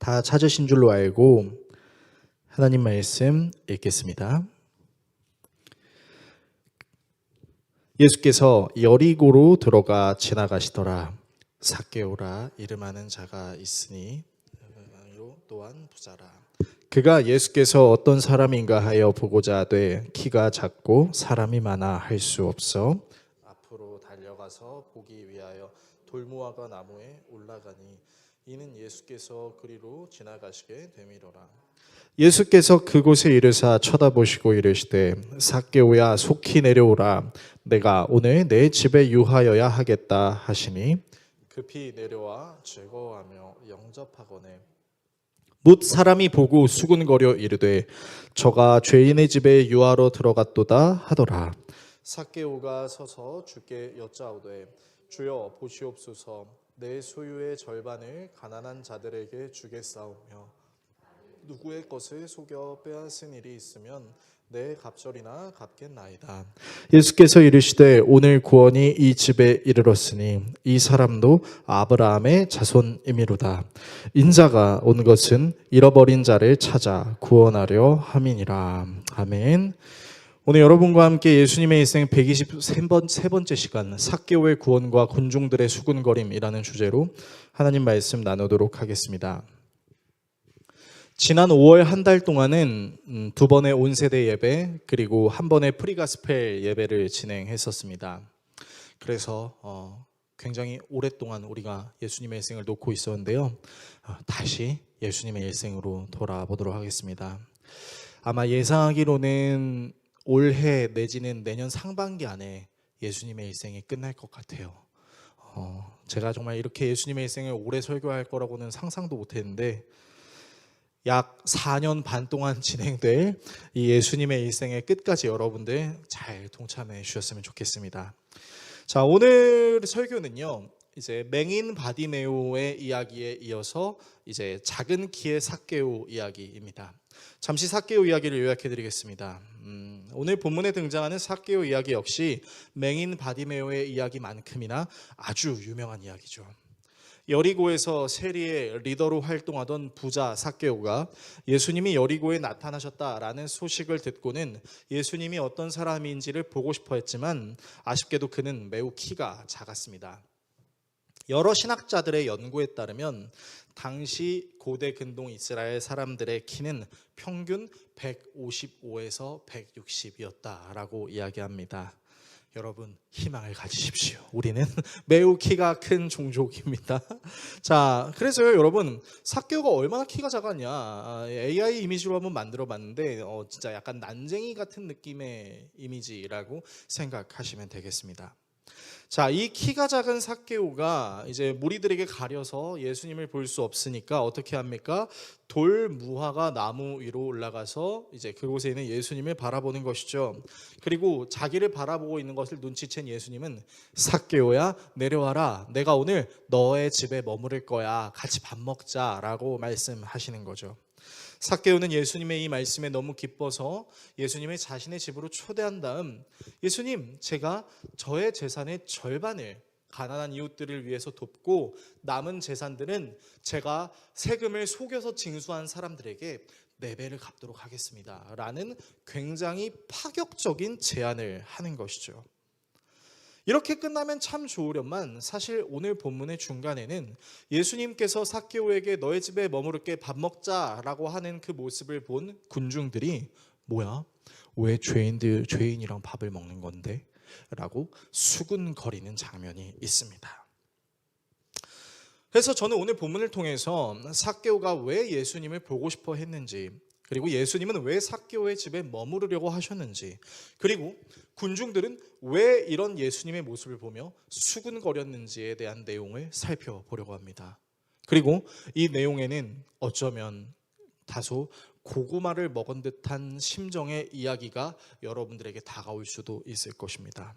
다 찾으신 줄로 알고 하나님 말씀 읽겠습니다. 예수께서 여리고로 들어가 지나가시더라. 삭개오라 이름하는 자가 있으니 또한 부자라. 그가 예수께서 어떤 사람인가 하여 보고자 하되 키가 작고 사람이 많아 할 수 없어 앞으로 달려가서 보기 위하여 돌무화과 나무에 올라가니 이는 예수께서 그리로 지나가시게 되미로라. 예수께서 그곳에 이르사 쳐다보시고 이르시되 삭개오야 속히 내려오라. 내가 오늘 내 집에 유하여야 하겠다 하시니 급히 내려와 즐거워하며 영접하거늘 뭇 사람이 보고 수군거려 이르되 저가 죄인의 집에 유하러 들어갔도다 하더라. 삭개오가 서서 주께 여짜오되 주여 보시옵소서 내 소유의 절반을 가난한 자들에게 주겠사오며 누구의 것을 속여 빼앗은 일이 있으면 내 갑절이나 갚겠나이다. 예수께서 이르시되 오늘 구원이 이 집에 이르렀으니 이 사람도 아브라함의 자손이미로다. 인자가 온 것은 잃어버린 자를 찾아 구원하려 함이니라. 아멘. 오늘 여러분과 함께 예수님의 일생 123번째 시간 삭개오의 구원과 군중들의 수군거림이라는 주제로 하나님 말씀 나누도록 하겠습니다. 지난 5월 한 달 동안은 두 번의 온세대 예배 그리고 한 번의 프리가스펠 예배를 진행했었습니다. 그래서 굉장히 오랫동안 우리가 예수님의 일생을 놓고 있었는데요. 다시 예수님의 일생으로 돌아보도록 하겠습니다. 아마 예상하기로는 올해 내지는 내년 상반기 안에 예수님의 일생이 끝날 것 같아요. 제가 정말 이렇게 예수님의 일생을 오래 설교할 거라고는 상상도 못했는데 약 4년 반 동안 진행될 이 예수님의 일생의 끝까지 여러분들 잘 동참해 주셨으면 좋겠습니다. 자, 오늘 설교는요. 이제 맹인 바디메오의 이야기에 이어서 이제 작은 키의 삭개오 이야기입니다. 잠시 삭개오 이야기를 요약해 드리겠습니다. 오늘 본문에 등장하는 삭개오 이야기 역시 맹인 바디메오의 이야기만큼이나 아주 유명한 이야기죠. 여리고에서 세리의 리더로 활동하던 부자 삭개오가 예수님이 여리고에 나타나셨다라는 소식을 듣고는 예수님이 어떤 사람인지를 보고 싶어 했지만 아쉽게도 그는 매우 키가 작았습니다. 여러 신학자들의 연구에 따르면 당시 고대 근동 이스라엘 사람들의 키는 평균 155에서 160이었다라고 이야기합니다. 여러분 희망을 가지십시오. 우리는 매우 키가 큰 종족입니다. 자, 그래서요 여러분 삭개오가 얼마나 키가 작았냐 AI 이미지로 한번 만들어 봤는데 진짜 약간 난쟁이 같은 느낌의 이미지라고 생각하시면 되겠습니다. 자, 이 키가 작은 삭개오가 이제 무리들에게 가려서 예수님을 볼 수 없으니까 어떻게 합니까? 돌 무화과 나무 위로 올라가서 이제 그곳에 있는 예수님을 바라보는 것이죠. 그리고 자기를 바라보고 있는 것을 눈치챈 예수님은 삭개오야 내려와라. 내가 오늘 너의 집에 머무를 거야. 같이 밥 먹자라고 말씀하시는 거죠. 삭개오는 예수님의 이 말씀에 너무 기뻐서 예수님을 자신의 집으로 초대한 다음 예수님, 제가 저의 재산의 절반을 가난한 이웃들을 위해서 돕고 남은 재산들은 제가 세금을 속여서 징수한 사람들에게 4배를 갚도록 하겠습니다. 라는 굉장히 파격적인 제안을 하는 것이죠. 이렇게 끝나면 참 좋으련만 사실 오늘 본문의 중간에는 예수님께서 삭개오에게 너의 집에 머무를게 밥 먹자라고 하는 그 모습을 본 군중들이 뭐야? 왜 죄인이랑 밥을 먹는 건데? 라고 수군거리는 장면이 있습니다. 그래서 저는 오늘 본문을 통해서 삭개오가 왜 예수님을 보고 싶어 했는지 그리고 예수님은 왜 삭개오의 집에 머무르려고 하셨는지 그리고 군중들은 왜 이런 예수님의 모습을 보며 수군거렸는지에 대한 내용을 살펴보려고 합니다. 그리고 이 내용에는 어쩌면 다소 고구마를 먹은 듯한 심정의 이야기가 여러분들에게 다가올 수도 있을 것입니다.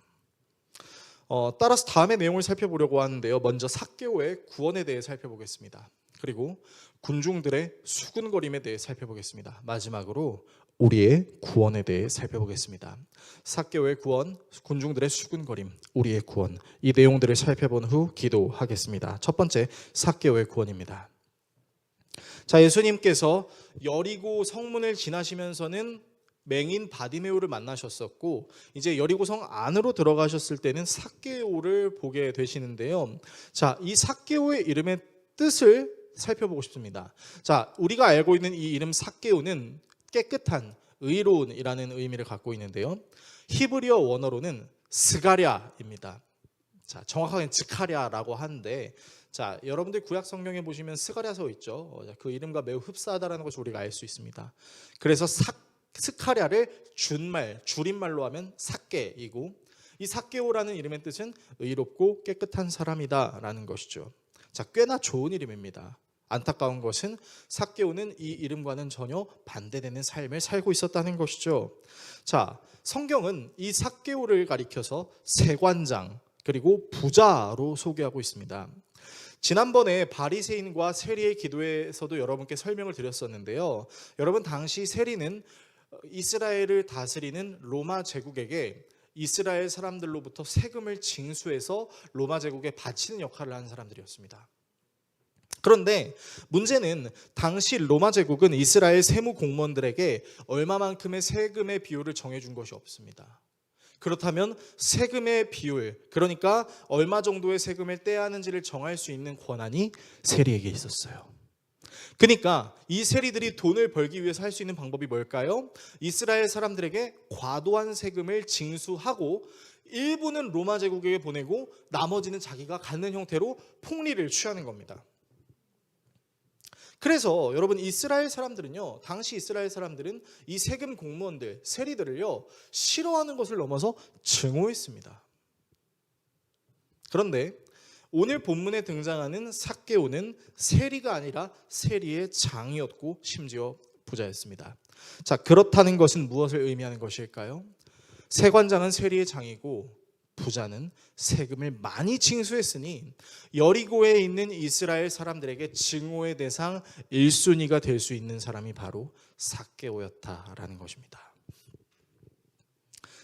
따라서 다음의 내용을 살펴보려고 하는데요. 먼저 삭개오의 구원에 대해 살펴보겠습니다. 그리고 군중들의 수군거림에 대해 살펴보겠습니다. 마지막으로 우리의 구원에 대해 살펴보겠습니다. 삭개오의 구원, 군중들의 수군거림, 우리의 구원, 이 내용들을 살펴본 후 기도하겠습니다. 첫 번째, 삭개오의 구원입니다. 자, 예수님께서 여리고 성문을 지나시면서는 맹인 바디메오를 만나셨었고, 이제 여리고성 안으로 들어가셨을 때는 삭개오를 보게 되시는데요. 자, 이 삭개오의 이름의 뜻을 살펴보고 싶습니다. 자, 우리가 알고 있는 이 이름 삭개오는 깨끗한, 의로운이라는 의미를 갖고 있는데요. 히브리어 원어로는 스가랴입니다. 자, 정확하게는 즈카랴라고 하는데, 자, 여러분들 구약 성경에 보시면 스가랴서 있죠. 그 이름과 매우 흡사하다는 것을 우리가 알 수 있습니다. 그래서 스카랴를 줄임말로 하면 삭개이고, 이 삭개오라는 이름의 뜻은 의롭고 깨끗한 사람이다라는 것이죠. 자, 꽤나 좋은 이름입니다. 안타까운 것은 삭개오는 이 이름과는 전혀 반대되는 삶을 살고 있었다는 것이죠. 자, 성경은 이 삭개오를 가리켜서 세관장 그리고 부자로 소개하고 있습니다. 지난번에 바리새인과 세리의 기도에서도 여러분께 설명을 드렸었는데요. 여러분, 당시 세리는 이스라엘을 다스리는 로마 제국에게 이스라엘 사람들로부터 세금을 징수해서 로마 제국에 바치는 역할을 하는 사람들이었습니다. 그런데 문제는 당시 로마 제국은 이스라엘 세무 공무원들에게 얼마만큼의 세금의 비율을 정해준 것이 없습니다. 그렇다면 세금의 비율, 그러니까 얼마 정도의 세금을 떼야 하는지를 정할 수 있는 권한이 세리에게 있었어요. 그러니까 이 세리들이 돈을 벌기 위해서 할 수 있는 방법이 뭘까요? 이스라엘 사람들에게 과도한 세금을 징수하고 일부는 로마 제국에게 보내고 나머지는 자기가 갖는 형태로 폭리를 취하는 겁니다. 그래서 여러분, 이스라엘 사람들은요, 당시 이스라엘 사람들은 이 세금 공무원들, 세리들을요, 싫어하는 것을 넘어서 증오했습니다. 그런데 오늘 본문에 등장하는 삭개오는 세리가 아니라 세리의 장이었고 심지어 부자였습니다. 자, 그렇다는 것은 무엇을 의미하는 것일까요? 세관장은 세리의 장이고 부자는 세금을 많이 징수했으니 여리고에 있는 이스라엘 사람들에게 증오의 대상 1순위가 될 수 있는 사람이 바로 삭개오였다라는 것입니다.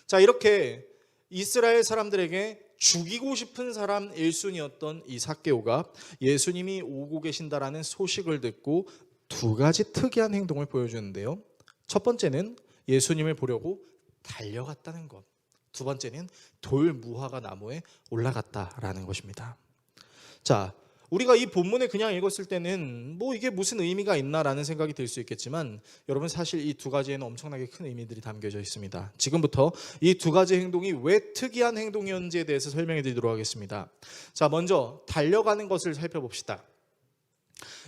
자, 이렇게 이스라엘 사람들에게 죽이고 싶은 사람 1순위였던 이 삭개오가 예수님이 오고 계신다라는 소식을 듣고 두 가지 특이한 행동을 보여주는데요. 첫 번째는 예수님을 보려고 달려갔다는 것. 두 번째는 돌 무화과 나무에 올라갔다라는 것입니다. 자, 우리가 이 본문을 그냥 읽었을 때는 뭐 이게 무슨 의미가 있나라는 생각이 들 수 있겠지만, 여러분, 사실 이 두 가지에는 엄청나게 큰 의미들이 담겨져 있습니다. 지금부터 이 두 가지 행동이 왜 특이한 행동이었는지에 대해서 설명해 드리도록 하겠습니다. 자, 먼저 달려가는 것을 살펴봅시다.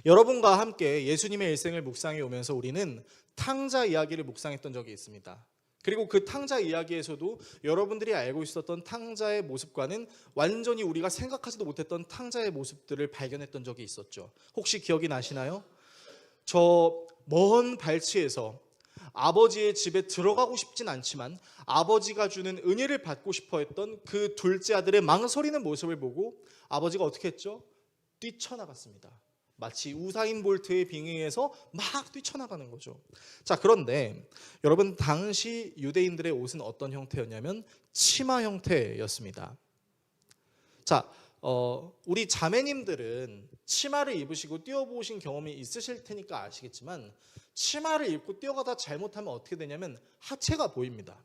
여러분과 함께 예수님의 일생을 묵상해 오면서 우리는 탕자 이야기를 묵상했던 적이 있습니다. 그리고 그 탕자 이야기에서도 여러분들이 알고 있었던 탕자의 모습과는 완전히 우리가 생각하지도 못했던 탕자의 모습들을 발견했던 적이 있었죠. 혹시 기억이 나시나요? 저 먼 발치에서 아버지의 집에 들어가고 싶진 않지만 아버지가 주는 은혜를 받고 싶어 했던 그 둘째 아들의 망설이는 모습을 보고 아버지가 어떻게 했죠? 뛰쳐나갔습니다. 마치 우사인 볼트의 빙의에서 막 뛰쳐나가는 거죠. 자, 그런데 여러분, 당시 유대인들의 옷은 어떤 형태였냐면 치마 형태였습니다. 자, 우리 자매님들은 치마를 입으시고 뛰어보신 경험이 있으실 테니까 아시겠지만, 치마를 입고 뛰어가다 잘못하면 어떻게 되냐면 하체가 보입니다.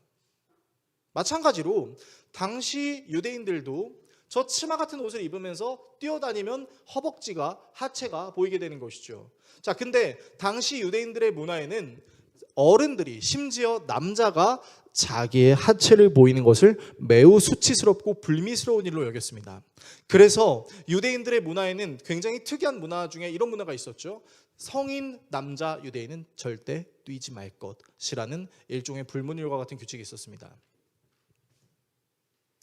마찬가지로 당시 유대인들도 저 치마 같은 옷을 입으면서 뛰어다니면 허벅지가, 하체가 보이게 되는 것이죠. 자, 근데 당시 유대인들의 문화에는 어른들이, 심지어 남자가 자기의 하체를 보이는 것을 매우 수치스럽고 불미스러운 일로 여겼습니다. 그래서 유대인들의 문화에는 굉장히 특이한 문화 중에 이런 문화가 있었죠. 성인 남자 유대인은 절대 뛰지 말 것이라는 일종의 불문율과 같은 규칙이 있었습니다.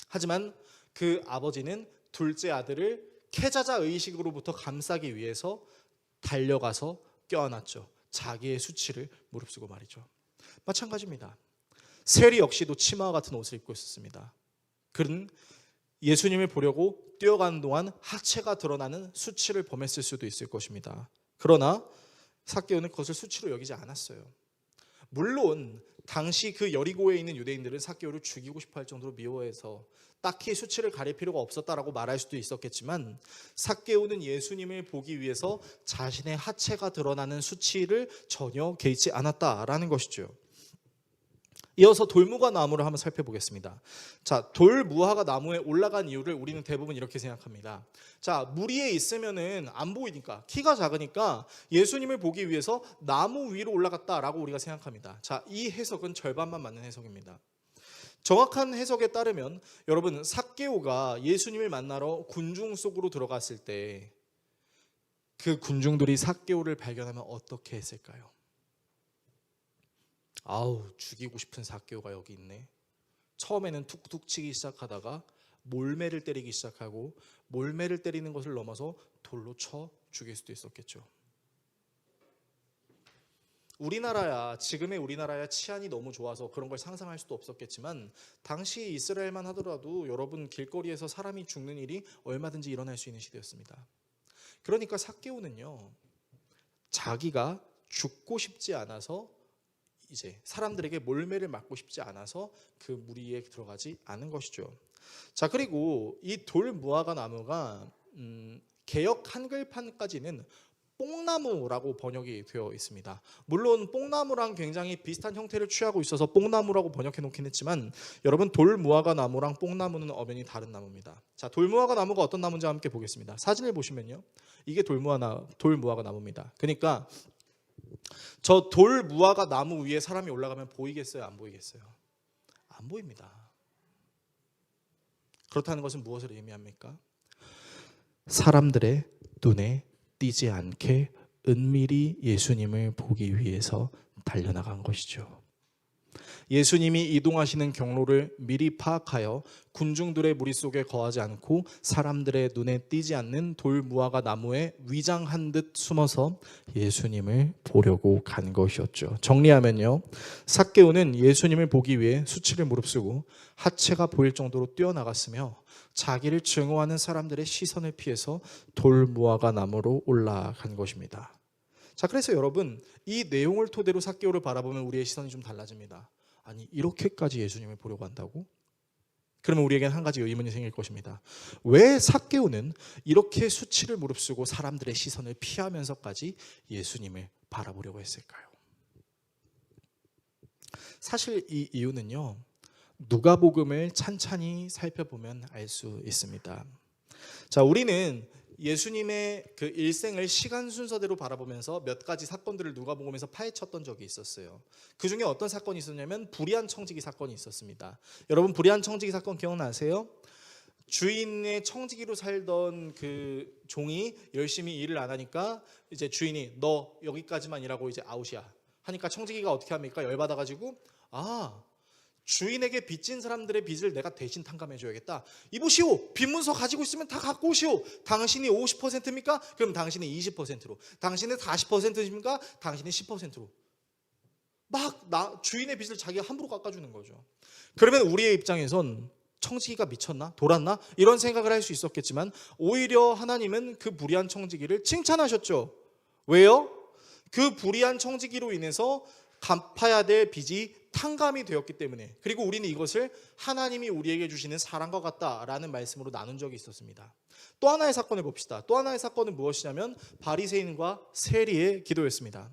하지만 그 아버지는 둘째 아들을 캐자자 의식으로부터 감싸기 위해서 달려가서 껴안았죠. 자기의 수치를 무릅쓰고 말이죠. 마찬가지입니다. 세리 역시도 치마와 같은 옷을 입고 있었습니다. 그는 예수님을 보려고 뛰어가는 동안 하체가 드러나는 수치를 범했을 수도 있을 것입니다. 그러나 삭개오는 그것을 수치로 여기지 않았어요. 물론 당시 그 여리고에 있는 유대인들은 삭개오를 죽이고 싶어 할 정도로 미워해서 딱히 수치를 가릴 필요가 없었다라고 말할 수도 있었겠지만, 삭개오는 예수님을 보기 위해서 자신의 하체가 드러나는 수치를 전혀 개의치 않았다라는 것이죠. 이어서 돌무화 나무를 한번 살펴보겠습니다. 자, 돌무화가 나무에 올라간 이유를 우리는 대부분 이렇게 생각합니다. 자, 무리에 있으면은 안 보이니까, 키가 작으니까 예수님을 보기 위해서 나무 위로 올라갔다라고 우리가 생각합니다. 자, 이 해석은 절반만 맞는 해석입니다. 정확한 해석에 따르면 여러분, 삭개오가 예수님을 만나러 군중 속으로 들어갔을 때 그 군중들이 삭개오를 발견하면 어떻게 했을까요? 아우, 죽이고 싶은 삭개오가 여기 있네. 처음에는 툭툭 치기 시작하다가 몰매를 때리기 시작하고, 몰매를 때리는 것을 넘어서 돌로 쳐 죽일 수도 있었겠죠. 지금의 우리나라야 치안이 너무 좋아서 그런 걸 상상할 수도 없었겠지만, 당시 이스라엘만 하더라도 여러분, 길거리에서 사람이 죽는 일이 얼마든지 일어날 수 있는 시대였습니다. 그러니까 삭개오는요, 자기가 죽고 싶지 않아서, 이제 사람들에게 몰매를 맞고 싶지 않아서 그 무리에 들어가지 않은 것이죠. 자, 그리고 이 돌무화과 나무가 개역 한글판까지는 뽕나무라고 번역이 되어 있습니다. 물론 뽕나무랑 굉장히 비슷한 형태를 취하고 있어서 뽕나무라고 번역해 놓긴 했지만, 여러분, 돌무화과 나무랑 뽕나무는 엄연히 다른 나무입니다. 자, 돌무화과 나무가 어떤 나무인지 함께 보겠습니다. 사진을 보시면요, 이게 돌무화과 나무입니다. 그러니까 저 돌무화과 나무 위에 사람이 올라가면 보이겠어요? 안 보이겠어요? 안 보입니다. 그렇다는 것은 무엇을 의미합니까? 사람들의 눈에 띄지 않게 은밀히 예수님을 보기 위해서 달려나간 것이죠. 예수님이 이동하시는 경로를 미리 파악하여 군중들의 무리 속에 거하지 않고 사람들의 눈에 띄지 않는 돌무화과 나무에 위장한 듯 숨어서 예수님을 보려고 간 것이었죠. 정리하면요, 삭개오는 예수님을 보기 위해 수치를 무릅쓰고 하체가 보일 정도로 뛰어나갔으며, 자기를 증오하는 사람들의 시선을 피해서 돌무화과 나무로 올라간 것입니다. 자, 그래서 여러분, 이 내용을 토대로 삭개오를 바라보면 우리의 시선이 좀 달라집니다. 아니, 이렇게까지 예수님을 보려고 한다고? 그러면 우리에겐 한 가지 의문이 생길 것입니다. 왜 삭개오는 이렇게 수치를 무릅쓰고 사람들의 시선을 피하면서까지 예수님을 바라보려고 했을까요? 사실 이 이유는요, 누가복음을 찬찬히 살펴보면 알 수 있습니다. 자, 우리는 예수님의 그 일생을 시간 순서대로 바라보면서 몇 가지 사건들을 누가복음에서 파헤쳤던 적이 있었어요. 그 중에 어떤 사건이 있었냐면 불의한 청지기 사건이 있었습니다. 여러분, 불의한 청지기 사건 기억나세요? 주인의 청지기로 살던 그 종이 열심히 일을 안 하니까 이제 주인이 너 여기까지만 일하고 이제 아웃이야 하니까 청지기가 어떻게 합니까? 열받아가지고 주인에게 빚진 사람들의 빚을 내가 대신 탕감해줘야겠다. 이보시오, 빚문서 가지고 있으면 다 갖고 오시오. 당신이 50%입니까? 그럼 당신이 20%로. 당신은 40%입니까? 당신이 10%로. 막 주인의 빚을 자기가 함부로 깎아주는 거죠. 그러면 우리의 입장에선 청지기가 미쳤나? 돌았나? 이런 생각을 할 수 있었겠지만, 오히려 하나님은 그 불의한 청지기를 칭찬하셨죠. 왜요? 그 불의한 청지기로 인해서 갚아야 될 빚이 탕감이 되었기 때문에, 그리고 우리는 이것을 하나님이 우리에게 주시는 사랑과 같다라는 말씀으로 나눈 적이 있었습니다. 또 하나의 사건을 봅시다. 또 하나의 사건은 무엇이냐면 바리새인과 세리의 기도였습니다.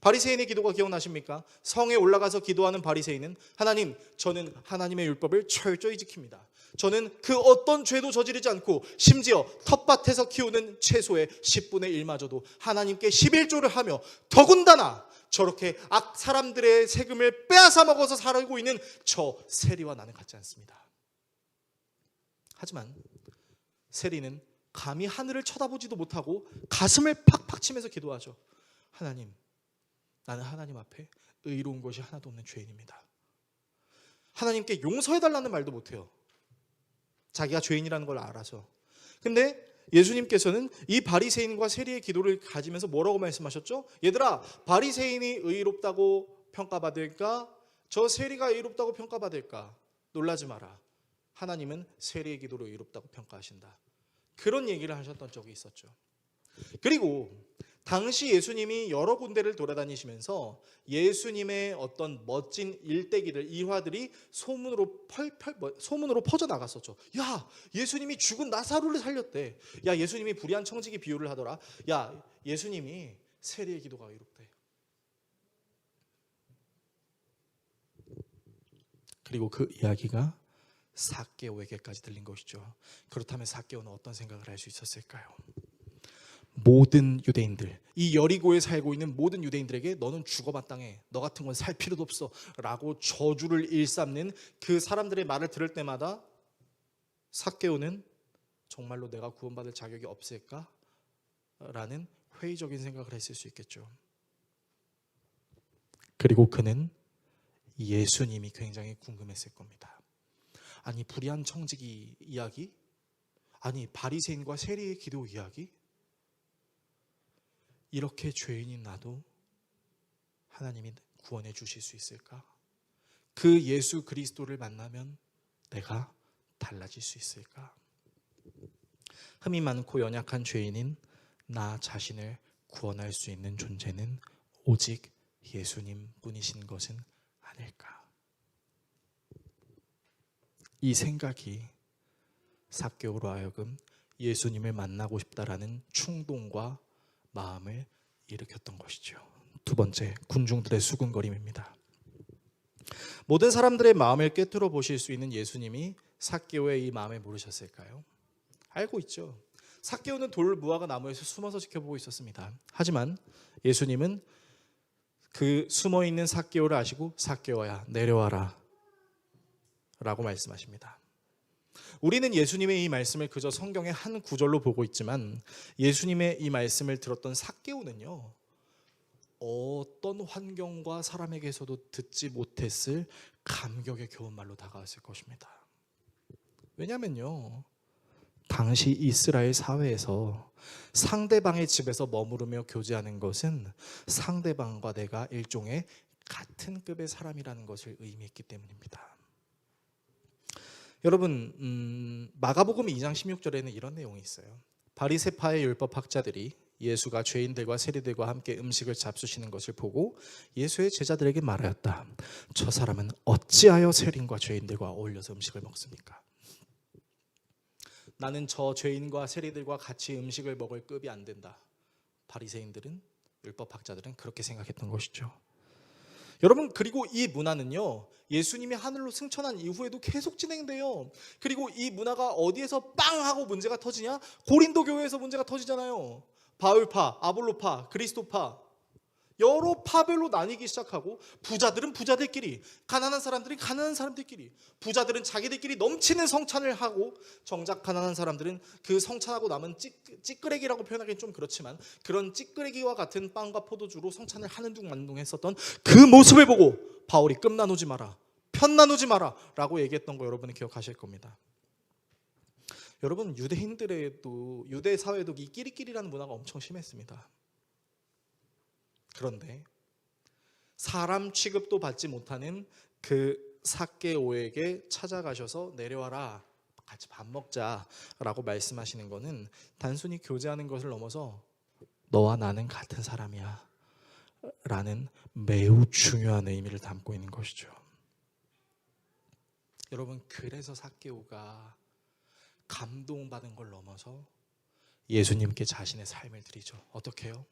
바리새인의 기도가 기억나십니까? 성에 올라가서 기도하는 바리새인은, 하나님, 저는 하나님의 율법을 철저히 지킵니다. 저는 그 어떤 죄도 저지르지 않고 심지어 텃밭에서 키우는 채소의 10분의 1마저도 하나님께 11조를 하며, 더군다나 저렇게 사람들의 세금을 빼앗아 먹어서 살고 있는 저 세리와 나는 같지 않습니다. 하지만 세리는 감히 하늘을 쳐다보지도 못하고 가슴을 팍팍 치면서 기도하죠. 하나님, 나는 하나님 앞에 의로운 것이 하나도 없는 죄인입니다. 하나님께 용서해달라는 말도 못해요. 자기가 죄인이라는 걸 알아서. 근데 예수님께서는 이 바리새인과 세리의 기도를 가지면서 뭐라고 말씀하셨죠? 얘들아, 바리새인이 의롭다고 평가받을까? 저 세리가 의롭다고 평가받을까? 놀라지 마라. 하나님은 세리의 기도를 의롭다고 평가하신다. 그런 얘기를 하셨던 적이 있었죠. 그리고 당시 예수님이 여러 군데를 돌아다니시면서 예수님의 어떤 멋진 일대기들, 일화들이 소문으로 퍼져나갔었죠. 야, 예수님이 죽은 나사로를 살렸대. 야, 예수님이 불의한 청지기 비유를 하더라. 야, 예수님이 세리의 기도가 의롭대. 그리고 그 이야기가 삭개오에게까지 들린 것이죠. 그렇다면 삭개오는 어떤 생각을 할 수 있었을까요? 모든 유대인들, 이 여리고에 살고 있는 모든 유대인들에게 너는 죽어 마땅해, 너 같은 건 살 필요도 없어 라고 저주를 일삼는 그 사람들의 말을 들을 때마다 삭개오는 정말로 내가 구원받을 자격이 없을까? 라는 회의적인 생각을 했을 수 있겠죠. 그리고 그는 예수님이 굉장히 궁금했을 겁니다. 아니, 불의한 청지기 이야기? 아니, 바리새인과 세리의 기도 이야기? 이렇게 죄인인 나도 하나님이 구원해 주실 수 있을까? 그 예수 그리스도를 만나면 내가 달라질 수 있을까? 흠이 많고 연약한 죄인인 나 자신을 구원할 수 있는 존재는 오직 예수님 뿐이신 것은 아닐까? 이 생각이 삭개오로 하여금 예수님을 만나고 싶다라는 충동과 마음을 일으켰던 것이죠. 두 번째, 군중들의 수군거림입니다. 모든 사람들의 마음을 꿰뚫어 보실 수 있는 예수님이 삭개오의 이 마음을 모르셨을까요? 알고 있죠. 삭개오는 돌 무화과 나무에서 숨어서 지켜보고 있었습니다. 하지만 예수님은 그 숨어있는 삭개오를 아시고 삭개오야 내려와라 라고 말씀하십니다. 우리는 예수님의 이 말씀을 그저 성경의 한 구절로 보고 있지만 예수님의 이 말씀을 들었던 삭개오는요, 어떤 환경과 사람에게서도 듣지 못했을 감격의 교훈 말로 다가왔을 것입니다. 왜냐면요, 당시 이스라엘 사회에서 상대방의 집에서 머무르며 교제하는 것은 상대방과 내가 일종의 같은 급의 사람이라는 것을 의미했기 때문입니다. 여러분, 마가복음 2장 16절에는 이런 내용이 있어요. 바리새파의 율법학자들이 예수가 죄인들과 세리들과 함께 음식을 잡수시는 것을 보고 예수의 제자들에게 말하였다. 저 사람은 어찌하여 세리인과 죄인들과 어울려서 음식을 먹습니까? 나는 저 죄인과 세리들과 같이 음식을 먹을 급이 안 된다. 바리새인들은, 율법학자들은 그렇게 생각했던 것이죠. 여러분, 그리고 이 문화는요, 예수님이 하늘로 승천한 이후에도 계속 진행돼요. 그리고 이 문화가 어디에서 빵 하고 문제가 터지냐? 고린도 교회에서 문제가 터지잖아요. 바울파, 아볼로파, 그리스도파, 여러 파별로 나뉘기 시작하고, 부자들은 부자들끼리, 가난한 사람들은 가난한 사람들끼리, 부자들은 자기들끼리 넘치는 성찬을 하고, 정작 가난한 사람들은 그 성찬하고 남은 찌끄레기라고 표현하기는 좀 그렇지만 그런 찌끄레기와 같은 빵과 포도주로 성찬을 하는 둥 마는 둥 했었던 그 모습을 보고 바울이 끔 나누지 마라, 편 나누지 마라 라고 얘기했던 거 여러분이 기억하실 겁니다. 여러분, 유대인들에도, 유대 사회에도 이 끼리끼리라는 문화가 엄청 심했습니다. 그런데 사람 취급도 받지 못하는 그 삭개오에게 찾아가셔서 내려와라, 같이 밥 먹자라고 말씀하시는 것은 단순히 교제하는 것을 넘어서 너와 나는 같은 사람이야 라는 매우 중요한 의미를 담고 있는 것이죠. 여러분, 그래서 삭개오가 감동받은 걸 넘어서 예수님께 자신의 삶을 드리죠. 어떻게 해요?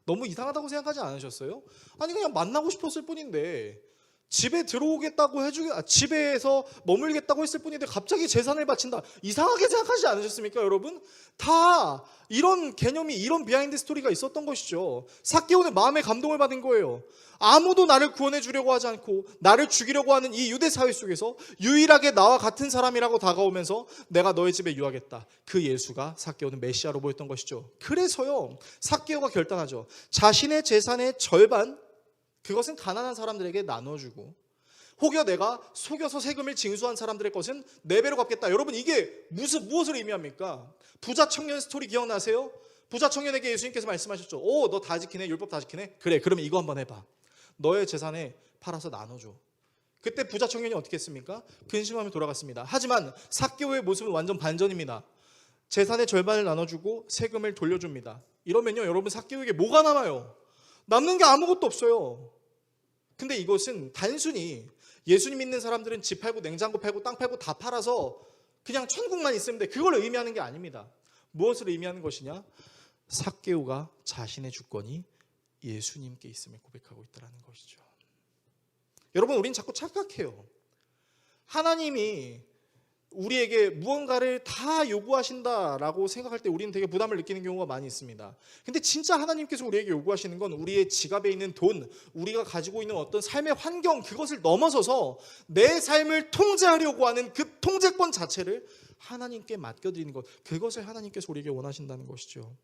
너무 이상하다고 생각하지 않으셨어요? 아니, 그냥 만나고 싶었을 뿐인데, 집에 들어오겠다고 집에서 머물겠다고 했을 뿐인데 갑자기 재산을 바친다. 이상하게 생각하지 않으셨습니까, 여러분? 다 이런 개념이, 이런 비하인드 스토리가 있었던 것이죠. 삭개오는 마음의 감동을 받은 거예요. 아무도 나를 구원해 주려고 하지 않고 나를 죽이려고 하는 이 유대 사회 속에서 유일하게 나와 같은 사람이라고 다가오면서 내가 너의 집에 유하겠다. 그 예수가 삭개오는 메시아로 보였던 것이죠. 그래서요, 삭개오가 결단하죠. 자신의 재산의 절반, 그것은 가난한 사람들에게 나눠주고, 혹여 내가 속여서 세금을 징수한 사람들의 것은 4배로 갚겠다. 여러분, 이게 무엇을 의미합니까? 부자 청년 스토리 기억나세요? 부자 청년에게 예수님께서 말씀하셨죠. 오, 너 다 지키네? 율법 다 지키네? 그래, 그러면 이거 한번 해봐. 너의 재산에 팔아서 나눠줘. 그때 부자 청년이 어떻게 했습니까? 근심하며 돌아갔습니다. 하지만 삭개오의 모습은 완전 반전입니다. 재산의 절반을 나눠주고 세금을 돌려줍니다. 이러면요, 여러분 삭개오에게 뭐가 남아요? 남는 게 아무것도 없어요. 근데 이것은 단순히 예수님 믿는 사람들은 집 팔고 냉장고 팔고 땅 팔고 다 팔아서 그냥 천국만 있으면 돼, 그걸 의미하는 게 아닙니다. 무엇을 의미하는 것이냐? 삭개오가 자신의 주권이 예수님께 있음을 고백하고 있다는 것이죠. 여러분, 우린 자꾸 착각해요. 하나님이 우리에게 무언가를 다 요구하신다라고 생각할 때 우리는 되게 부담을 느끼는 경우가 많이 있습니다. 근데 진짜 하나님께서 우리에게 요구하시는 건 우리의 지갑에 있는 돈, 우리가 가지고 있는 어떤 삶의 환경, 그것을 넘어서서 내 삶을 통제하려고 하는 그 통제권 자체를 하나님께 맡겨드리는 것, 그것을 하나님께서 우리에게 원하신다는 것이죠.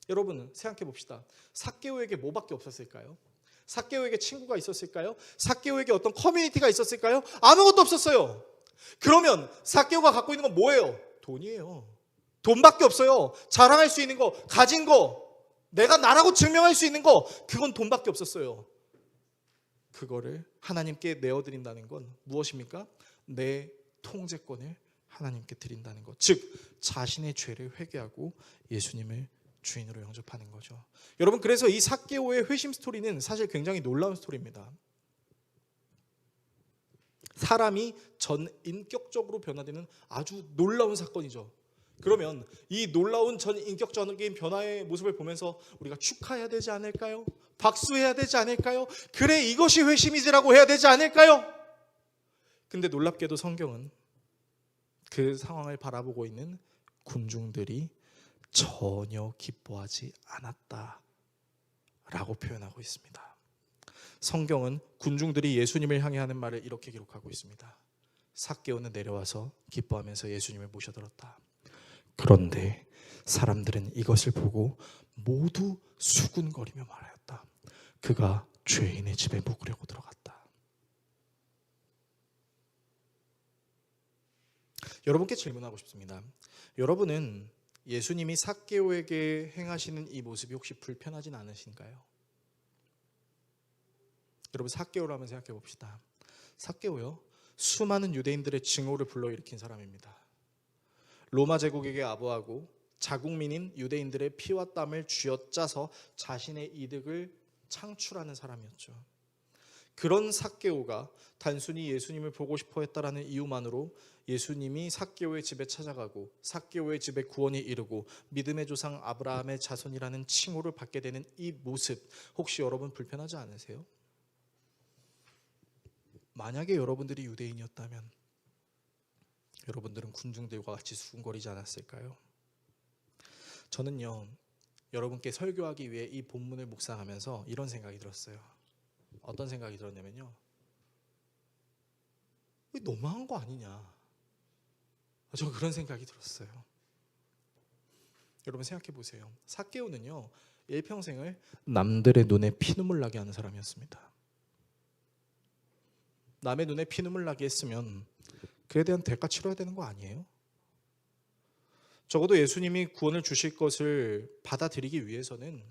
여러분, 생각해 봅시다. 삭개오에게 뭐밖에 없었을까요? 삭개오에게 친구가 있었을까요? 삭개오에게 어떤 커뮤니티가 있었을까요? 아무것도 없었어요. 그러면 삭개오가 갖고 있는 건 뭐예요? 돈이에요. 돈밖에 없어요. 자랑할 수 있는 거, 가진 거, 내가 나라고 증명할 수 있는 거, 그건 돈밖에 없었어요. 그거를 하나님께 내어드린다는 건 무엇입니까? 내 통제권을 하나님께 드린다는 것, 즉 자신의 죄를 회개하고 예수님을 주인으로 영접하는 거죠. 여러분, 그래서 이 삭개오의 회심 스토리는 사실 굉장히 놀라운 스토리입니다. 사람이 전인격적으로 변화되는 아주 놀라운 사건이죠. 그러면 이 놀라운 전인격적인 변화의 모습을 보면서 우리가 축하해야 되지 않을까요? 박수해야 되지 않을까요? 그래, 이것이 회심이지라고 해야 되지 않을까요? 근데 놀랍게도 성경은 그 상황을 바라보고 있는 군중들이 전혀 기뻐하지 않았다라고 표현하고 있습니다. 성경은 군중들이 예수님을 향해 하는 말을 이렇게 기록하고 있습니다. 삭개오는 내려와서 기뻐하면서 예수님을 모셔들었다. 그런데 사람들은 이것을 보고 모두 수군거리며 말하였다. 그가 죄인의 집에 묵으려고 들어갔다. 여러분께 질문하고 싶습니다. 여러분은 예수님이 삭개오에게 행하시는 이 모습이 혹시 불편하진 않으신가요? 여러분, 삭개오를 한번 생각해 봅시다. 삭개오요, 수많은 유대인들의 증오를 불러일으킨 사람입니다. 로마 제국에게 아부하고 자국민인 유대인들의 피와 땀을 쥐어짜서 자신의 이득을 창출하는 사람이었죠. 그런 삭개오가 단순히 예수님을 보고 싶어 했다라는 이유만으로 예수님이 삭개오의 집에 찾아가고 삭개오의 집에 구원이 이르고 믿음의 조상 아브라함의 자손이라는 칭호를 받게 되는 이 모습, 혹시 여러분 불편하지 않으세요? 만약에 여러분들이 유대인이었다면 여러분들은 군중들과 같이 수군거리지 않았을까요? 저는요, 여러분께 설교하기 위해 이 본문을 묵상하면서 이런 생각이 들었어요. 어떤 생각이 들었냐면요, 너무한 거 아니냐, 저 그런 생각이 들었어요. 여러분 생각해 보세요. 삭개오는요, 일평생을 남들의 눈에 피눈물 나게 하는 사람이었습니다. 남의 눈에 피눈물 나게 했으면 그에 대한 대가 치러야 되는 거 아니에요? 적어도 예수님이 구원을 주실 것을 받아들이기 위해서는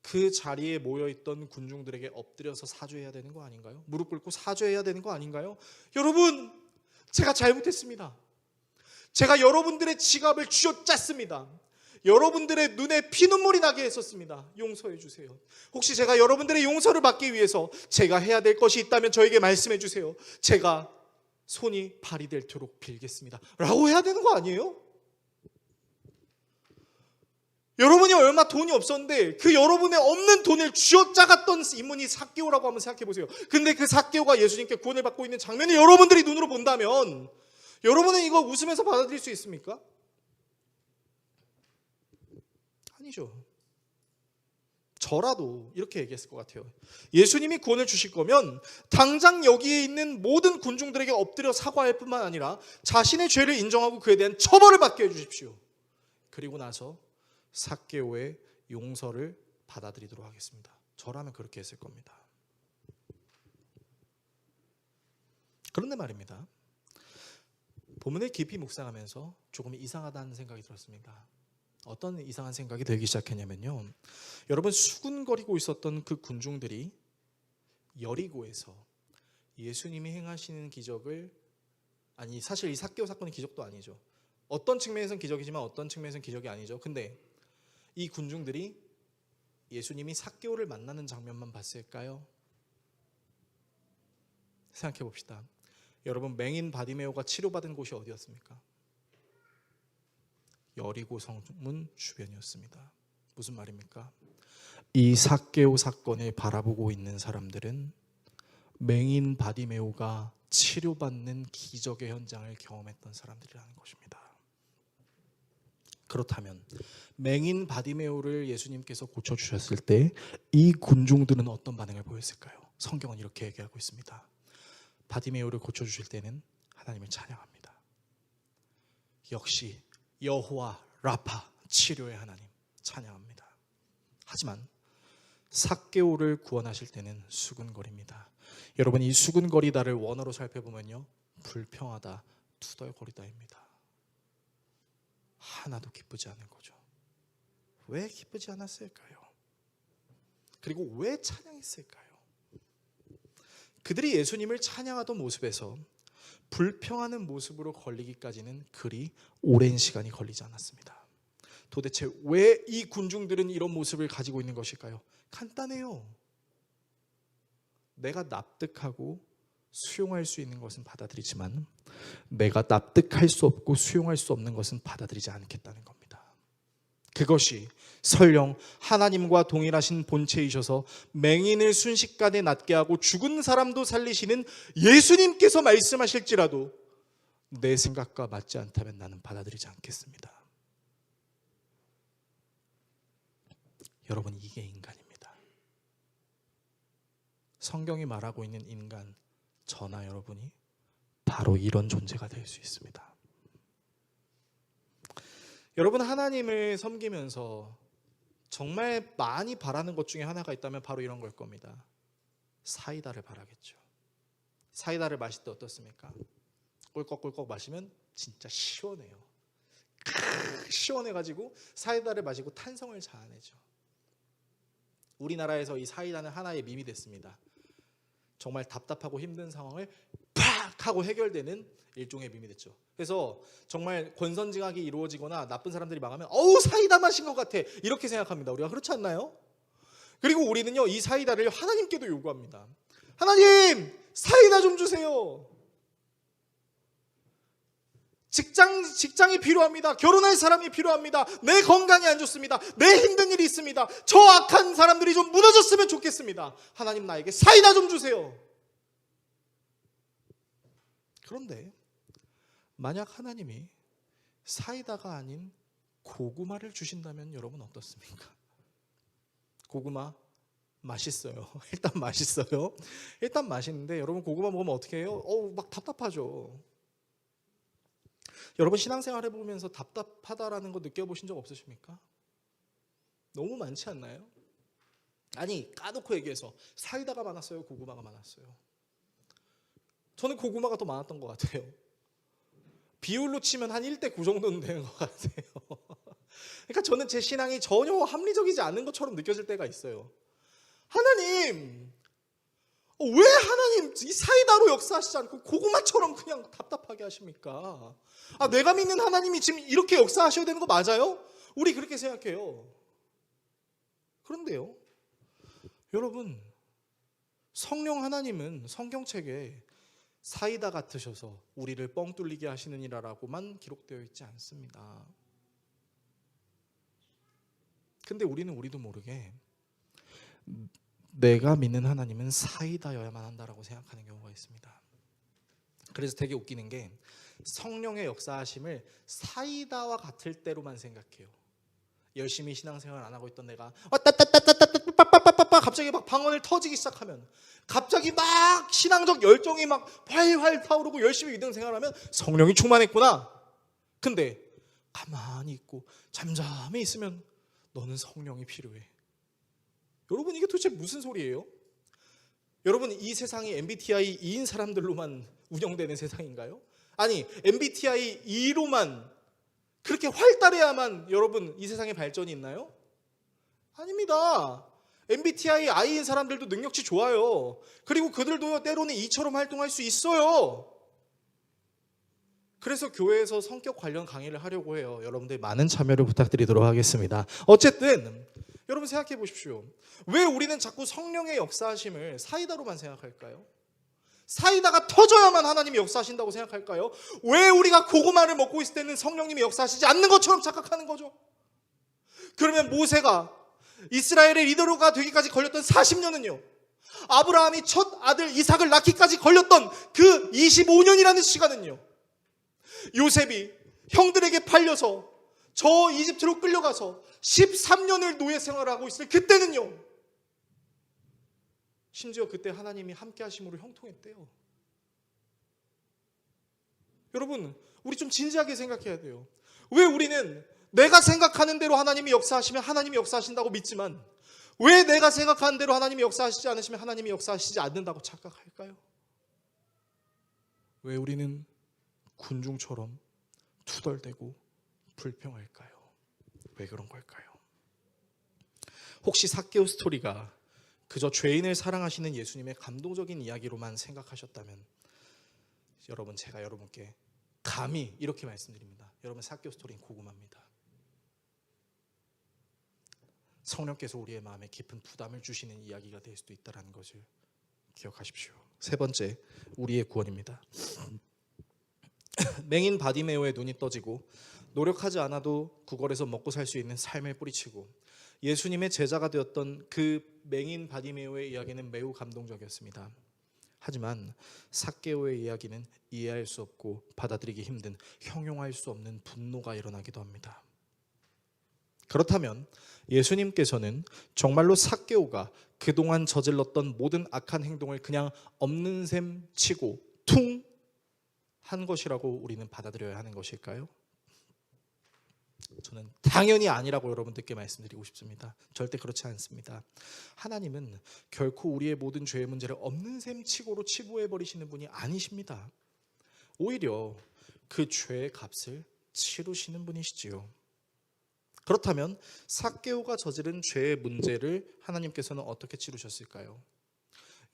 그 자리에 모여있던 군중들에게 엎드려서 사죄해야 되는 거 아닌가요? 무릎 꿇고 사죄해야 되는 거 아닌가요? 여러분, 제가 잘못했습니다. 제가 여러분들의 지갑을 쥐어짰습니다. 여러분들의 눈에 피눈물이 나게 했었습니다. 용서해 주세요. 혹시 제가 여러분들의 용서를 받기 위해서 제가 해야 될 것이 있다면 저에게 말씀해 주세요. 제가 손이 발이 닳도록 빌겠습니다 라고 해야 되는 거 아니에요? 여러분이 얼마 돈이 없었는데 그 여러분의 없는 돈을 쥐어짜갔던 인물이 삭개오라고 한번 생각해 보세요. 근데 그 삭개오가 예수님께 구원을 받고 있는 장면을 여러분들이 눈으로 본다면 여러분은 이거 웃으면서 받아들일 수 있습니까? 아니죠. 저라도 이렇게 얘기했을 것 같아요. 예수님이 구원을 주실 거면 당장 여기에 있는 모든 군중들에게 엎드려 사과할 뿐만 아니라 자신의 죄를 인정하고 그에 대한 처벌을 받게 해주십시오. 그리고 나서 삭개오의 용서를 받아들이도록 하겠습니다. 저라면 그렇게 했을 겁니다. 그런데 말입니다, 본문을 깊이 묵상하면서 조금 이상하다는 생각이 들었습니다. 어떤 이상한 생각이 들기 시작했냐면요, 여러분, 수군거리고 있었던 그 군중들이 여리고에서 예수님이 행하시는 기적을, 아니 사실 이 삭개오 사건의 기적도 아니죠, 어떤 측면에서는 기적이지만 어떤 측면에서는 기적이 아니죠. 근데 이 군중들이 예수님이 삭개오를 만나는 장면만 봤을까요? 생각해 봅시다. 여러분, 맹인 바디메오가 치료받은 곳이 어디였습니까? 여리고 성문 주변이었습니다. 무슨 말입니까? 이 삭개오 사건을 바라보고 있는 사람들은 맹인 바디메오가 치료받는 기적의 현장을 경험했던 사람들이라는 것입니다. 그렇다면 맹인 바디메오를 예수님께서 고쳐주셨을 때 이 군중들은 어떤 반응을 보였을까요? 성경은 이렇게 얘기하고 있습니다. 바디메오를 고쳐주실 때는 하나님을 찬양합니다. 역시 여호와 라파, 치료의 하나님, 찬양합니다. 하지만 삭개오를 구원하실 때는 수군거립니다. 여러분, 이 수군거리다를 원어로 살펴보면요, 불평하다, 투덜거리다입니다. 하나도 기쁘지 않은 거죠. 왜 기쁘지 않았을까요? 그리고 왜 찬양했을까요? 그들이 예수님을 찬양하던 모습에서 불평하는 모습으로 걸리기까지는 그리 오랜 시간이 걸리지 않았습니다. 도대체 왜 이 군중들은 이런 모습을 가지고 있는 것일까요? 간단해요. 내가 납득하고 수용할 수 있는 것은 받아들이지만 내가 납득할 수 없고 수용할 수 없는 것은 받아들이지 않겠다는 겁니다. 그것이 설령 하나님과 동일하신 본체이셔서 맹인을 순식간에 낫게 하고 죽은 사람도 살리시는 예수님께서 말씀하실지라도 내 생각과 맞지 않다면 나는 받아들이지 않겠습니다. 여러분, 이게 인간입니다. 성경이 말하고 있는 인간, 저나 여러분이 바로 이런 존재가 될 수 있습니다. 여러분, 하나님을 섬기면서 정말 많이 바라는 것 중에 하나가 있다면 바로 이런 걸 겁니다. 사이다를 바라겠죠. 사이다를 마실 때 어떻습니까? 꿀꺽꿀꺽 마시면 진짜 시원해요. 시원해가지고 사이다를 마시고 탄성을 자아내죠. 우리나라에서 이 사이다는 하나의 밈이 됐습니다. 정말 답답하고 힘든 상황을 팍 하고 해결되는 일종의 밈이 됐죠. 그래서 정말 권선징악이 이루어지거나 나쁜 사람들이 망하면 어우, 사이다 마신 것 같아, 이렇게 생각합니다. 우리가 그렇지 않나요? 그리고 우리는요, 이 사이다를 하나님께도 요구합니다. 하나님, 사이다 좀 주세요. 직장이 필요합니다. 결혼할 사람이 필요합니다. 내 건강이 안 좋습니다. 내 힘든 일이 있습니다. 저 악한 사람들이 좀 무너졌으면 좋겠습니다. 하나님, 나에게 사이다 좀 주세요. 그런데 만약 하나님이 사이다가 아닌 고구마를 주신다면 여러분 어떻습니까? 고구마 맛있어요. 일단 맛있어요. 일단 맛있는데 여러분, 고구마 먹으면 어떻게 해요? 막 답답하죠. 여러분, 신앙생활 해보면서 답답하다라는 거 느껴보신 적 없으십니까? 너무 많지 않나요? 아니, 까놓고 얘기해서 사이다가 많았어요, 고구마가 많았어요? 저는 고구마가 더 많았던 것 같아요. 비율로 치면 한 1대9 정도는 되는 것 같아요. 그러니까 저는 제 신앙이 전혀 합리적이지 않은 것처럼 느껴질 때가 있어요. 하나님, 왜 하나님 이 사이다로 역사하시지 않고 고구마처럼 그냥 답답하게 하십니까? 내가 믿는 하나님이 지금 이렇게 역사하셔야 되는 거 맞아요? 우리 그렇게 생각해요. 그런데요, 여러분, 성령 하나님은 성경책에 사이다 같으셔서 우리를 뻥 뚫리게 하시느니라라고만 기록되어 있지 않습니다. 근데 우리도 모르게 내가 믿는 하나님은 사이다여야만 한다라고 생각하는 경우가 있습니다. 그래서 되게 웃기는 게 성령의 역사하심을 사이다와 같을 때로만 생각해요. 열심히 신앙생활 안 하고 있던 내가 갑자기 막 방언을 터지기 시작하면, 갑자기 막 신앙적 열정이 막 활활 타오르고 열심히 믿음 생활하면 성령이 충만했구나. 근데 가만히 있고 잠잠히 있으면 너는 성령이 필요해. 여러분, 이게 도대체 무슨 소리예요? 여러분, 이 세상이 MBTI 2인 사람들로만 운영되는 세상인가요? 아니, MBTI 2로만 그렇게 활달해야만 여러분 이 세상에 발전이 있나요? 아닙니다. MBTI I인 사람들도 능력치 좋아요. 그리고 그들도 때로는 E처럼 활동할 수 있어요. 그래서 교회에서 성격 관련 강의를 하려고 해요. 여러분들 많은 참여를 부탁드리도록 하겠습니다. 어쨌든 여러분 생각해 보십시오. 왜 우리는 자꾸 성령의 역사하심을 사이다로만 생각할까요? 사이다가 터져야만 하나님이 역사하신다고 생각할까요? 왜 우리가 고구마를 먹고 있을 때는 성령님이 역사하시지 않는 것처럼 착각하는 거죠? 그러면 모세가 이스라엘의 리더가 되기까지 걸렸던 40년은요, 아브라함이 첫 아들 이삭을 낳기까지 걸렸던 그 25년이라는 시간은요, 요셉이 형들에게 팔려서 저 이집트로 끌려가서 13년을 노예 생활하고 있을 그때는요, 심지어 그때 하나님이 함께 하심으로 형통했대요. 여러분, 우리 좀 진지하게 생각해야 돼요. 왜 우리는 내가 생각하는 대로 하나님이 역사하시면 하나님이 역사하신다고 믿지만, 왜 내가 생각하는 대로 하나님이 역사하시지 않으시면 하나님이 역사하시지 않는다고 착각할까요? 왜 우리는 군중처럼 투덜대고 불평할까요? 왜 그런 걸까요? 혹시 삭개오 스토리가 그저 죄인을 사랑하시는 예수님의 감동적인 이야기로만 생각하셨다면, 여러분, 제가 여러분께 감히 이렇게 말씀드립니다. 여러분, 삭개오 스토리는 고구마입니다. 성령께서 우리의 마음에 깊은 부담을 주시는 이야기가 될 수도 있다는 것을 기억하십시오. 세 번째, 우리의 구원입니다. 맹인 바디메오의 눈이 떠지고 노력하지 않아도 구걸에서 먹고 살 수 있는 삶을 뿌리치고 예수님의 제자가 되었던 그 맹인 바디메오의 이야기는 매우 감동적이었습니다. 하지만 삭개오의 이야기는 이해할 수 없고 받아들이기 힘든, 형용할 수 없는 분노가 일어나기도 합니다. 그렇다면 예수님께서는 정말로 삭개오가 그동안 저질렀던 모든 악한 행동을 그냥 없는 셈 치고 퉁 한 것이라고 우리는 받아들여야 하는 것일까요? 저는 당연히 아니라고 여러분들께 말씀드리고 싶습니다. 절대 그렇지 않습니다. 하나님은 결코 우리의 모든 죄의 문제를 없는 셈 치고로 치부해버리시는 분이 아니십니다. 오히려 그 죄의 값을 치르시는 분이시지요. 그렇다면 삭개오가 저지른 죄의 문제를 하나님께서는 어떻게 치르셨을까요?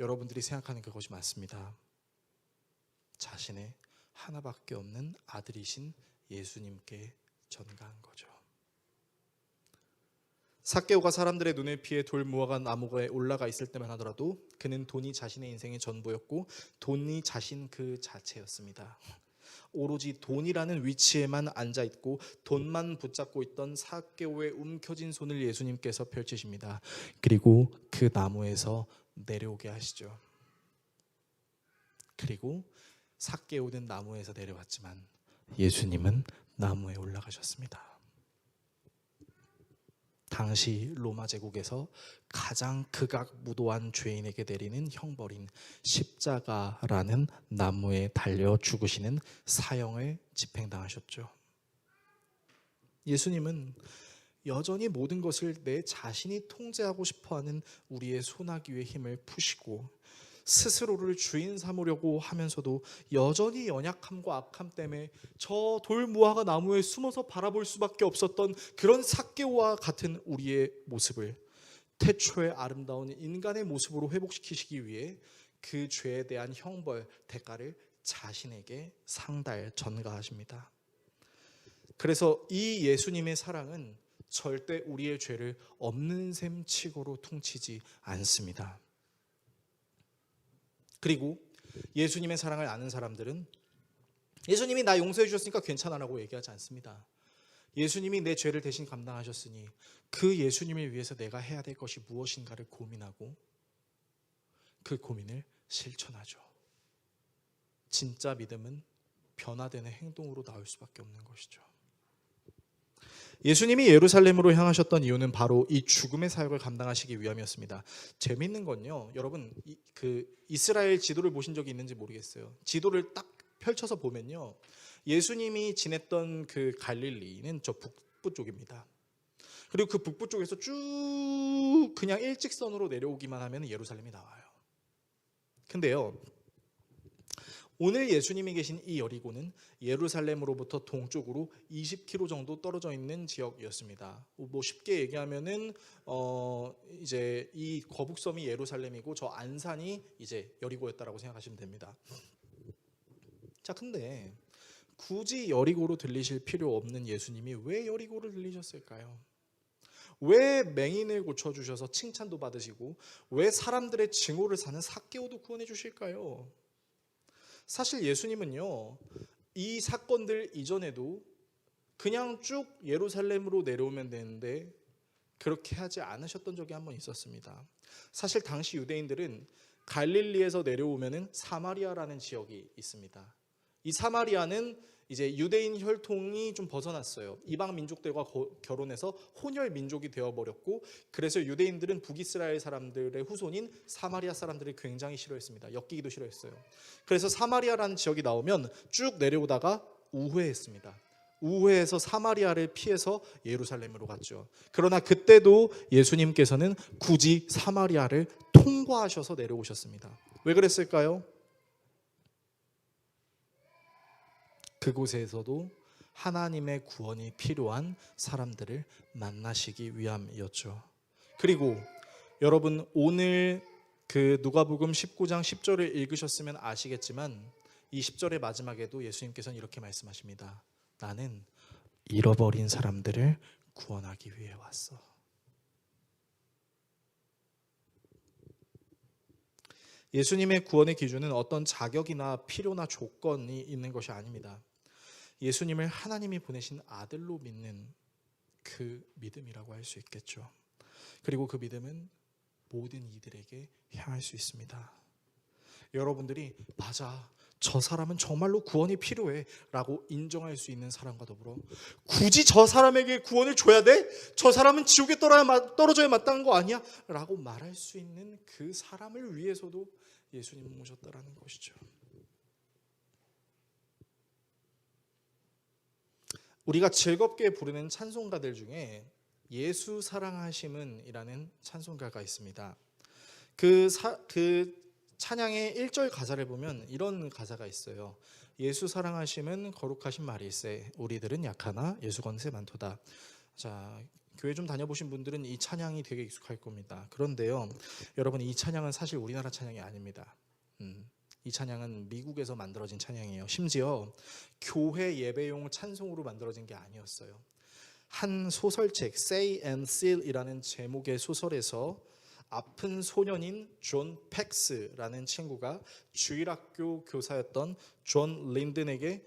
여러분들이 생각하는 그것이 맞습니다. 자신의 하나밖에 없는 아들이신 예수님께 전가한 거죠. 삭개오가 사람들의 눈을 피해 돌무화과 나무에 올라가 있을 때만 하더라도 그는 돈이 자신의 인생의 전부였고 돈이 자신 그 자체였습니다. 오로지 돈이라는 위치에만 앉아있고 돈만 붙잡고 있던 삭개오의 움켜진 손을 예수님께서 펼치십니다. 그리고 그 나무에서 내려오게 하시죠. 그리고 삭개오는 나무에서 내려왔지만 예수님은 나무에 올라가셨습니다. 당시 로마 제국에서 가장 극악무도한 죄인에게 내리는 형벌인 십자가라는 나무에 달려 죽으시는 사형을 집행당하셨죠. 예수님은 여전히 모든 것을 내 자신이 통제하고 싶어하는 우리의 소나기의 힘을 푸시고 스스로를 주인 삼으려고 하면서도 여전히 연약함과 악함 때문에 저 돌무화과 나무에 숨어서 바라볼 수밖에 없었던 그런 삭개오와 같은 우리의 모습을 태초의 아름다운 인간의 모습으로 회복시키시기 위해 그 죄에 대한 형벌, 대가를 자신에게 상달, 전가하십니다. 그래서 이 예수님의 사랑은 절대 우리의 죄를 없는 셈 치고로 퉁치지 않습니다. 그리고 예수님의 사랑을 아는 사람들은 예수님이 나 용서해 주셨으니까 괜찮아라고 얘기하지 않습니다. 예수님이 내 죄를 대신 감당하셨으니 그 예수님을 위해서 내가 해야 될 것이 무엇인가를 고민하고 그 고민을 실천하죠. 진짜 믿음은 변화되는 행동으로 나올 수밖에 없는 것이죠. 예수님이 예루살렘으로 향하셨던 이유는 바로 이 죽음의 사역을 감당하시기 위함이었습니다. 재미있는 건요, 여러분 그 이스라엘 지도를 보신 적이 있는지 모르겠어요. 지도를 딱 펼쳐서 보면요, 예수님이 지냈던 그 갈릴리는 저 북부 쪽입니다. 그리고 그 북부 쪽에서 쭉 그냥 일직선으로 내려오기만 하면 예루살렘이 나와요. 근데요, 오늘 예수님이 계신 이 여리고는 예루살렘으로부터 동쪽으로 20km 정도 떨어져 있는 지역이었습니다. 뭐 쉽게 얘기하면은 이제 이 거북섬이 예루살렘이고 저 안산이 이제 여리고였다라고 생각하시면 됩니다. 자, 근데 굳이 여리고로 들리실 필요 없는 예수님이 왜 여리고를 들리셨을까요? 왜 맹인을 고쳐주셔서 칭찬도 받으시고 왜 사람들의 증오를 사는 삭개오도 구원해 주실까요? 사실 예수님은요, 이 사건들 이전에도 그냥 쭉 예루살렘으로 내려오면 되는데 그렇게 하지 않으셨던 적이 한 번 있었습니다. 사실 당시 유대인들은 갈릴리에서 내려오면은 사마리아라는 지역이 있습니다. 이 사마리아는 이제 유대인 혈통이 좀 벗어났어요. 이방 민족들과 결혼해서 혼혈 민족이 되어버렸고, 그래서 유대인들은 북이스라엘 사람들의 후손인 사마리아 사람들을 굉장히 싫어했습니다. 엮이기도 싫어했어요. 그래서 사마리아라는 지역이 나오면 쭉 내려오다가 우회했습니다. 우회해서 사마리아를 피해서 예루살렘으로 갔죠. 그러나 그때도 예수님께서는 굳이 사마리아를 통과하셔서 내려오셨습니다. 왜 그랬을까요? 그곳에서도 하나님의 구원이 필요한 사람들을 만나시기 위함이었죠. 그리고 여러분, 오늘 그 누가복음 19장 10절을 읽으셨으면 아시겠지만 이 10절의 마지막에도 예수님께서는 이렇게 말씀하십니다. 나는 잃어버린 사람들을 구원하기 위해 왔어. 예수님의 구원의 기준은 어떤 자격이나 필요나 조건이 있는 것이 아닙니다. 예수님을 하나님이 보내신 아들로 믿는 그 믿음이라고 할 수 있겠죠. 그리고 그 믿음은 모든 이들에게 향할 수 있습니다. 여러분들이 맞아, 저 사람은 정말로 구원이 필요해 라고 인정할 수 있는 사람과 더불어 굳이 저 사람에게 구원을 줘야 돼? 저 사람은 지옥에 떨어져야 마땅한 거 아니야? 라고 말할 수 있는 그 사람을 위해서도 예수님은 오셨다라는 것이죠. 우리가 즐겁게 부르는 찬송가들 중에 예수 사랑하심은 이라는 찬송가가 있습니다. 그 찬양의 1절 가사를 보면 이런 가사가 있어요. 예수 사랑하심은 거룩하신 말일세, 우리들은 약하나 예수 권세 많도다. 자, 교회 좀 다녀보신 분들은 이 찬양이 되게 익숙할 겁니다. 그런데요, 여러분, 이 찬양은 사실 우리나라 찬양이 아닙니다. 이 찬양은 미국에서 만들어진 찬양이에요. 심지어 교회 예배용 찬송으로 만들어진 게 아니었어요. 한 소설책 Say and Seal이라는 제목의 소설에서 아픈 소년인 존 팩스라는 친구가 주일학교 교사였던 존 린든에게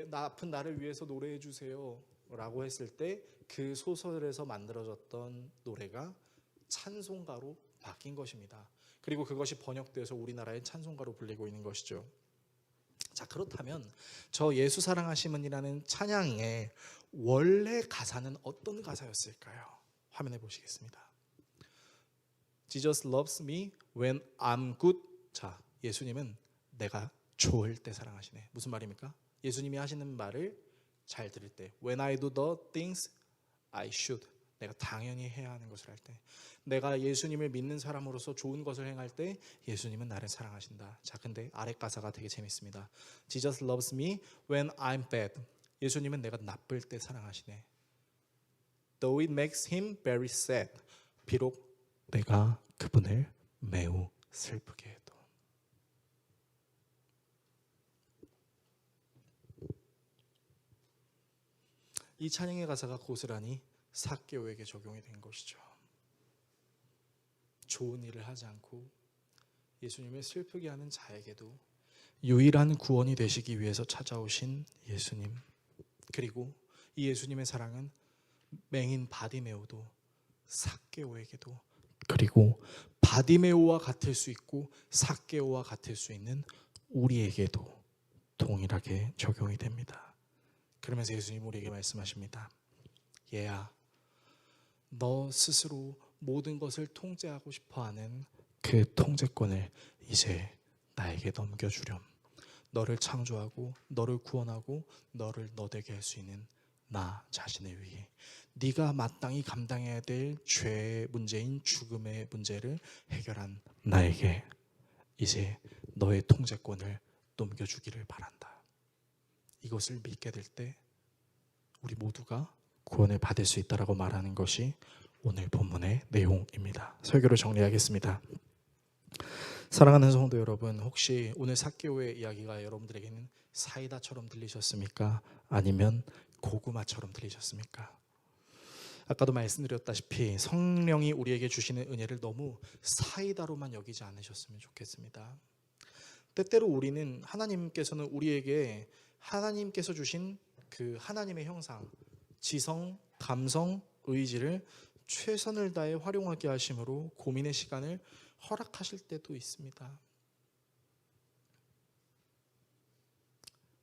나 아픈 나를 위해서 노래해 주세요 라고 했을 때 그 소설에서 만들어졌던 노래가 찬송가로 바뀐 것입니다. 그리고 그것이 번역되어서 우리나라의 찬송가로 불리고 있는 것이죠. 자, 그렇다면 저 예수 사랑하심은이라는 찬양의 원래 가사는 어떤 가사였을까요? 화면에 보시겠습니다. Jesus loves me when I'm good. 자, 예수님은 내가 좋을 때 사랑하시네. 무슨 말입니까? 예수님이 하시는 말을 잘 들을 때, when I do the things I should, 내가 당연히 해야 하는 것을 할 때, 내가 예수님을 믿는 사람으로서 좋은 것을 행할 때 예수님은 나를 사랑하신다. 자, 근데 아래 가사가 되게 재밌습니다. Jesus loves me when I'm bad. 예수님은 내가 나쁠 때 사랑하시네. Though it makes him very sad. 비록 내가 그분을 매우 슬프게 해도. 이 찬양의 가사가 고스란히 삭개오에게 적용이 된 것이죠. 좋은 일을 하지 않고 예수님을 슬프게 하는 자에게도 유일한 구원이 되시기 위해서 찾아오신 예수님, 그리고 이 예수님의 사랑은 맹인 바디메오도 삭개오에게도, 그리고 바디메오와 같을 수 있고 삭개오와 같을 수 있는 우리에게도 동일하게 적용이 됩니다. 그러면서 예수님 우리에게 말씀하십니다. 얘야, 너 스스로 모든 것을 통제하고 싶어하는 그 통제권을 이제 나에게 넘겨주렴. 너를 창조하고 너를 구원하고 너를 너되게 할 수 있는 나 자신을 위해 네가 마땅히 감당해야 될 죄의 문제인 죽음의 문제를 해결한 나에게 이제 너의 통제권을 넘겨주기를 바란다. 이것을 믿게 될 때 우리 모두가 구원을 받을 수 있다라고 말하는 것이 오늘 본문의 내용입니다. 설교를 정리하겠습니다. 사랑하는 성도 여러분, 혹시 오늘 삭개오의 이야기가 여러분들에게는 사이다처럼 들리셨습니까? 아니면 고구마처럼 들리셨습니까? 아까도 말씀드렸다시피 성령이 우리에게 주시는 은혜를 너무 사이다로만 여기지 않으셨으면 좋겠습니다. 때때로 우리는 하나님께서는 우리에게 하나님께서 주신 그 하나님의 형상, 지성, 감성, 의지를 최선을 다해 활용하게 하심으로 고민의 시간을 허락하실 때도 있습니다.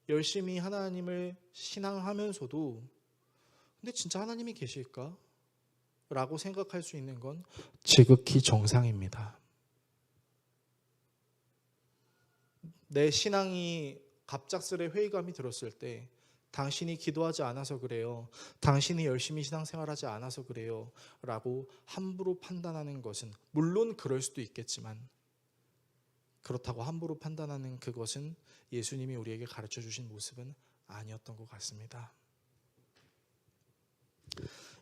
열심히 하나님을 신앙하면서도 근데 진짜 하나님이 계실까? 라고 생각할 수 있는 건 지극히 정상입니다. 내 신앙이 갑작스레 회의감이 들었을 때 당신이 기도하지 않아서 그래요. 당신이 열심히 신앙생활하지 않아서 그래요. 라고 함부로 판단하는 것은 물론 그럴 수도 있겠지만 그렇다고 함부로 판단하는 그것은 예수님이 우리에게 가르쳐 주신 모습은 아니었던 것 같습니다.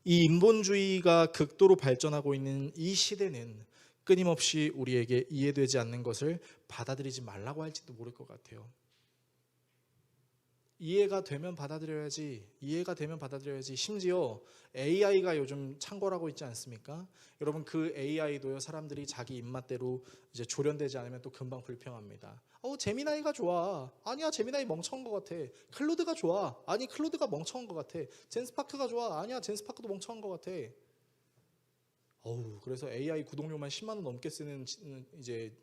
이 인본주의가 극도로 발전하고 있는 이 시대는 끊임없이 우리에게 이해되지 않는 것을 받아들이지 말라고 할지도 모를 것 같아요. 이해가 되면 받아들여야지, 이해가 되면 받아들여야지. 심지어 AI가 요즘 창궐하고 있지 않습니까? 여러분, 그 AI도요, 사람들이 자기 입맛대로 이제 조련되지 않으면 또 금방 불평합니다. 제미나이가 좋아. 아니야, 제미나이 멍청한 것 같아. 클로드가 좋아. 아니, 클로드가 멍청한 것 같아. 젠스파크가 좋아. 아니야, 젠스파크도 멍청한 것 같아. 그래서 AI 구독료만 10만 원 넘게 쓰는 이제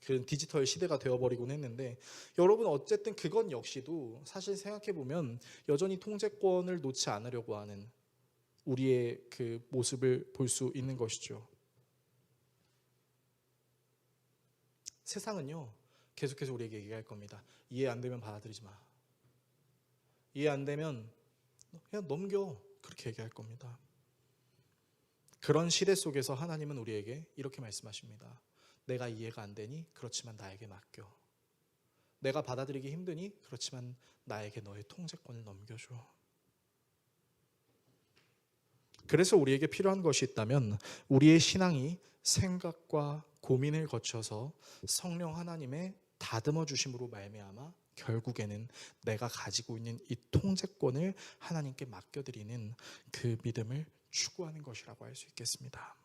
그런 디지털 시대가 되어버리곤 했는데, 여러분 어쨌든 그건 역시도 사실 생각해보면 여전히 통제권을 놓지 않으려고 하는 우리의 그 모습을 볼 수 있는 것이죠. 세상은요 계속해서 우리에게 얘기할 겁니다. 이해 안 되면 받아들이지 마. 이해 안 되면 그냥 넘겨. 그렇게 얘기할 겁니다. 그런 시대 속에서 하나님은 우리에게 이렇게 말씀하십니다. 내가 이해가 안 되니 그렇지만 나에게 맡겨. 내가 받아들이기 힘드니 그렇지만 나에게 너의 통제권을 넘겨줘. 그래서 우리에게 필요한 것이 있다면 우리의 신앙이 생각과 고민을 거쳐서 성령 하나님의 다듬어 주심으로 말미암아 결국에는 내가 가지고 있는 이 통제권을 하나님께 맡겨드리는 그 믿음을 추구하는 것이라고 할 수 있겠습니다.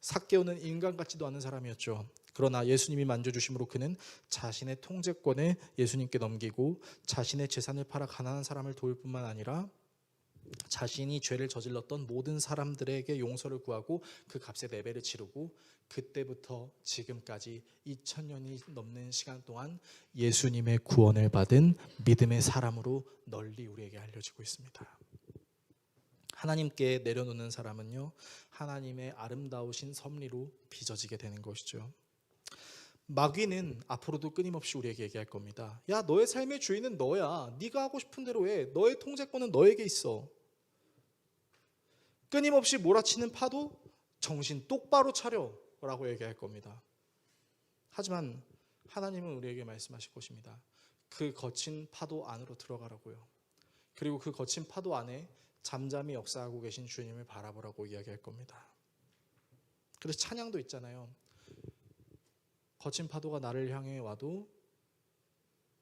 삭개오는 인간 같지도 않은 사람이었죠. 그러나 예수님이 만져주심으로 그는 자신의 통제권을 예수님께 넘기고 자신의 재산을 팔아 가난한 사람을 도울 뿐만 아니라 자신이 죄를 저질렀던 모든 사람들에게 용서를 구하고 그 값의 레벨을 치르고 그때부터 지금까지 2000년이 넘는 시간 동안 예수님의 구원을 받은 믿음의 사람으로 널리 우리에게 알려지고 있습니다. 하나님께 내려놓는 사람은요, 하나님의 아름다우신 섭리로 빚어지게 되는 것이죠. 마귀는 앞으로도 끊임없이 우리에게 얘기할 겁니다. 야, 너의 삶의 주인은 너야. 네가 하고 싶은 대로 해. 너의 통제권은 너에게 있어. 끊임없이 몰아치는 파도, 정신 똑바로 차려 라고 얘기할 겁니다. 하지만 하나님은 우리에게 말씀하실 것입니다. 그 거친 파도 안으로 들어가라고요. 그리고 그 거친 파도 안에 잠잠히 역사하고 계신 주님을 바라보라고 이야기할 겁니다. 그래서 찬양도 있잖아요. 거친 파도가 나를 향해 와도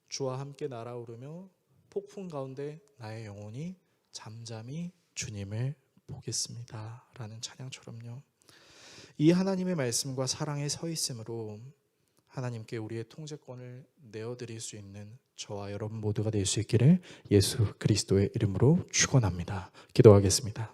주와 함께 날아오르며 폭풍 가운데 나의 영혼이 잠잠히 주님을 보겠습니다 라는 찬양처럼요, 이 하나님의 말씀과 사랑에 서 있으므로 하나님께 우리의 통제권을 내어드릴 수 있는 저와 여러분 모두가 될 수 있기를 예수 그리스도의 이름으로 축원합니다. 기도하겠습니다.